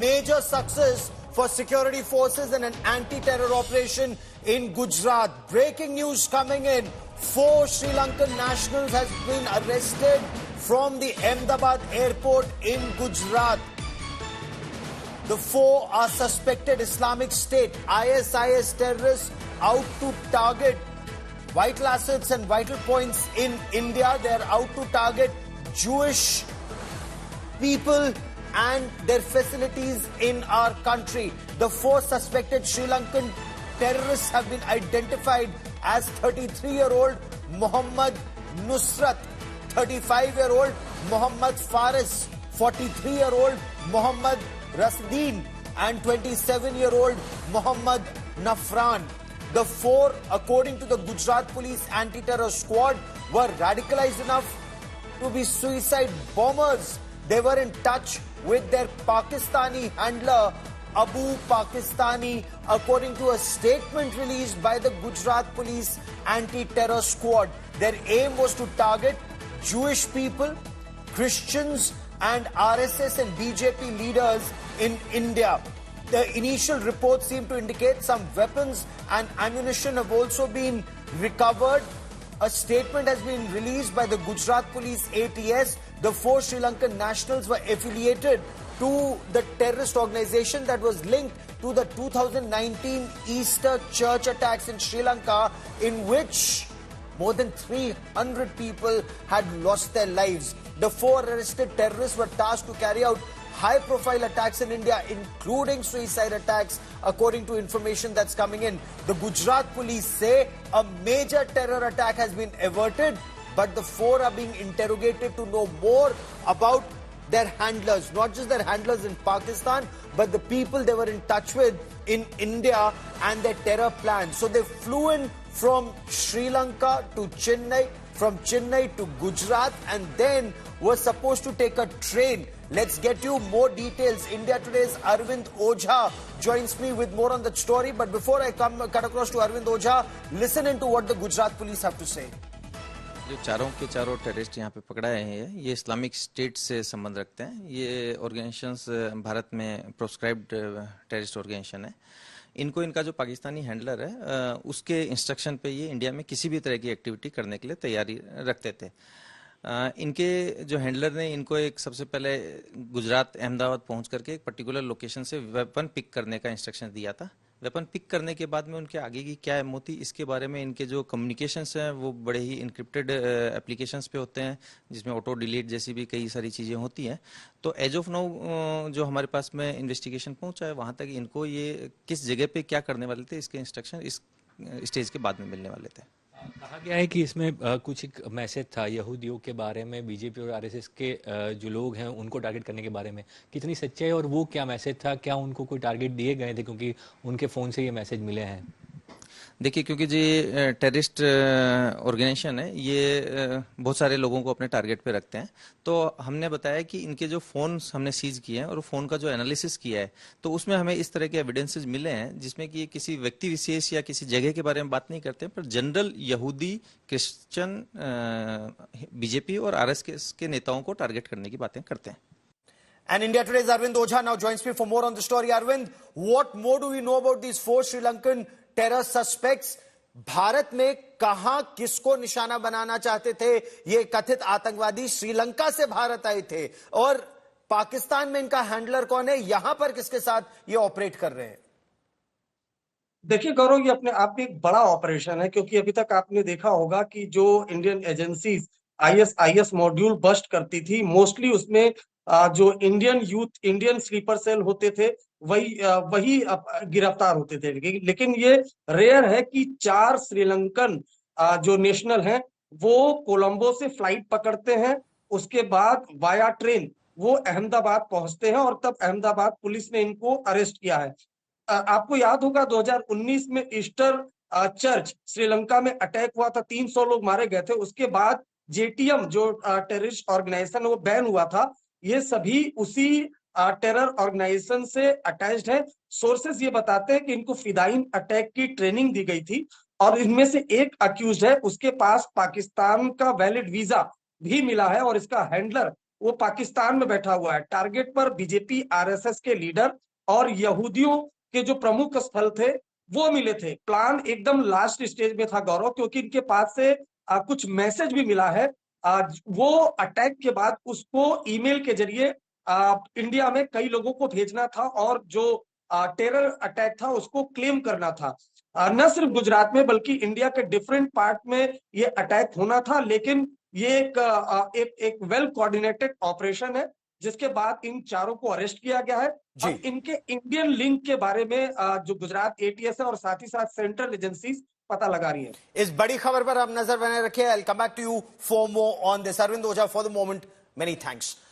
major success for security forces in an anti-terror operation in Gujarat. Breaking news coming in. 4 Sri Lankan nationals has been arrested from the Ahmedabad airport in Gujarat. The 4 are suspected Islamic State, ISIS terrorists out to target vital assets and vital points in India. They are out to target Jewish people and their facilities in our country. The 4 suspected Sri Lankan terrorists have been identified as 33-year-old Muhammad Nusrat, 35-year-old Muhammad Faris, 43-year-old Muhammad Rasdeen and 27-year-old Muhammad Nafran. The 4, according to the Gujarat Police Anti-Terror Squad, were radicalized enough to be suicide bombers. They were in touch with their Pakistani handler, Abu Pakistani, according to a statement released by the Gujarat Police Anti-Terror Squad. Their aim was to target Jewish people, Christians, and RSS and BJP leaders in India. The initial reports seem to indicate some weapons and ammunition have also been recovered. A statement has been released by the Gujarat Police ATS. The 4 Sri Lankan nationals were affiliated to the terrorist organization that was linked to the 2019 Easter church attacks in Sri Lanka, in which more than 300 people had lost their lives. The 4 arrested terrorists were tasked to carry out high-profile attacks in India, including suicide attacks, according to information that's coming in. The Gujarat police say a major terror attack has been averted, but the 4 are being interrogated to know more about their handlers, not just their handlers in Pakistan, but the people they were in touch with in India and their terror plans. So they flew in from Sri Lanka to Chennai, from Chennai to Gujarat, and then were supposed to take a train. Let's get you more details. India Today's Arvind Ojha joins me with more on that story. But before I cut across to Arvind Ojha, listen into what the Gujarat police have to say. जो चारों के चारों terrorist यहाँ पे पकड़ाए हैं, ये Islamic state से संबंध रखते हैं। ये ऑर्गेनाइजेशंस भारत में प्रोस्क्राइब्ड टेररिस्ट ऑर्गेनाइजेशन है। इनको इनका जो पाकिस्तानी हैंडलर है, उसके इंस्ट्रक्शन पे ये इंडिया में किसी भी तरह की एक्टिविटी करने के लिए तैयारी रखते थे। इनके जो हैंडलर ने इनको एक सबसे पहले गुजरात अहमदाबाद पहुंच करके एक पर्टिकुलर लोकेशन से वेपन पिक करने का इंस्ट्रक्शन दिया था। वेपन पिक करने के बाद में उनके आगे की क्या एमओ थी, इसके बारे में इनके जो कम्युनिकेशंस हैं वो बड़े ही इनक्रिप्टेड एप्लीकेशंस पे होते हैं, जिसमें ऑटो डिलीट जैसी भी कई सारी चीज़ें होती हैं। तो एज ऑफ नाउ जो हमारे पास में इन्वेस्टिगेशन पहुंचा है, वहाँ तक इनको ये किस जगह पे क्या करने वाले थे, इसके इंस्ट्रक्शन इस स्टेज के बाद में मिलने वाले थे। कहा गया है कि इसमें कुछ एक मैसेज था यहूदियों के बारे में, बीजेपी और आरएसएस के जो लोग हैं उनको टारगेट करने के बारे में। कितनी सच्चाई और वो क्या मैसेज था, क्या उनको कोई टारगेट दिए गए थे, क्योंकि उनके फ़ोन से ये मैसेज मिले हैं? देखिए, क्योंकि ये टेररिस्ट ऑर्गेनाइजेशन है, ये बहुत सारे लोगों को अपने टारगेट पे रखते हैं। तो हमने बताया कि इनके जो फ़ोन्स हमने सीज किए हैं और फ़ोन का जो एनालिसिस किया है, तो उसमें हमें इस तरह के एविडेंसेस मिले हैं जिसमें कि ये किसी व्यक्ति विशेष या किसी जगह के बारे में बात नहीं करते, पर जनरल यहूदी, क्रिश्चियन, बीजेपी और आरएसएस के नेताओं को टारगेट करने की बातें करते हैं। And India Today's Arvind Ojha now joins me for more on the story. Arvind, what more do we know about these 4 Sri Lankan terror suspects? Bharat में कहां किसको निशाना बनाना चाहते थे ये कथित आतंकवादी? श्रीलंका से भारत आए थे, और पाकिस्तान में इनका हैंडलर कौन है? यहां पर किसके साथ ये ऑपरेट कर रहे हैं? देखिए गौरव, ये अपने आप में एक बड़ा ऑपरेशन है, क्योंकि अभी तक आपने देखा होगा कि जो Indian agencies ISIS module bust करती थी, मोस्टली उसमें जो इंडियन स्लीपर सेल होते थे वही गिरफ्तार होते थे। लेकिन ये रेयर है कि 4 श्रीलंकन जो नेशनल हैं वो कोलंबो से फ्लाइट पकड़ते हैं, उसके बाद वाया ट्रेन वो अहमदाबाद पहुंचते हैं, और तब अहमदाबाद पुलिस ने इनको अरेस्ट किया है। आपको याद होगा 2019 में ईस्टर चर्च श्रीलंका में अटैक हुआ था, 300 लोग मारे गए थे। उसके बाद जेटीएम जो टेररिस्ट ऑर्गेनाइजेशन वो बैन हुआ था। ये सभी उसी टेरर ऑर्गेनाइजेशन से अटैच्ड है। सोर्सेस ये बताते हैं कि इनको फिदाइन अटैक की ट्रेनिंग दी गई थी, और इनमें से एक अक्यूज्ड है, उसके पास पाकिस्तान का वैलिड वीजा भी मिला है, और इसका हैंडलर वो पाकिस्तान में बैठा हुआ है। टारगेट पर बीजेपी आरएसएस के लीडर और यहूदियों के जो प्रमुख स्थल थे वो मिले थे। प्लान एकदम लास्ट स्टेज में था गौरव, क्योंकि इनके पास से कुछ मैसेज भी मिला है। वो अटैक के बाद उसको ईमेल के जरिए इंडिया में कई लोगों को भेजना था और जो टेरर अटैक था उसको क्लेम करना था। न सिर्फ गुजरात में बल्कि इंडिया के डिफरेंट पार्ट में ये अटैक होना था, लेकिन ये एक वेल कोऑर्डिनेटेड ऑपरेशन है जिसके बाद इन चारों को अरेस्ट किया गया है। जी। अब इनके इंडियन लिंक के बारे में जो गुजरात एटीएस है और साथ ही साथ सेंट्रल एजेंसीज पता लगा रही है। इस बड़ी खबर पर आप नजर बनाए रखिए। I will come back to you for more on this. Arvind Ojha, for the moment, many thanks.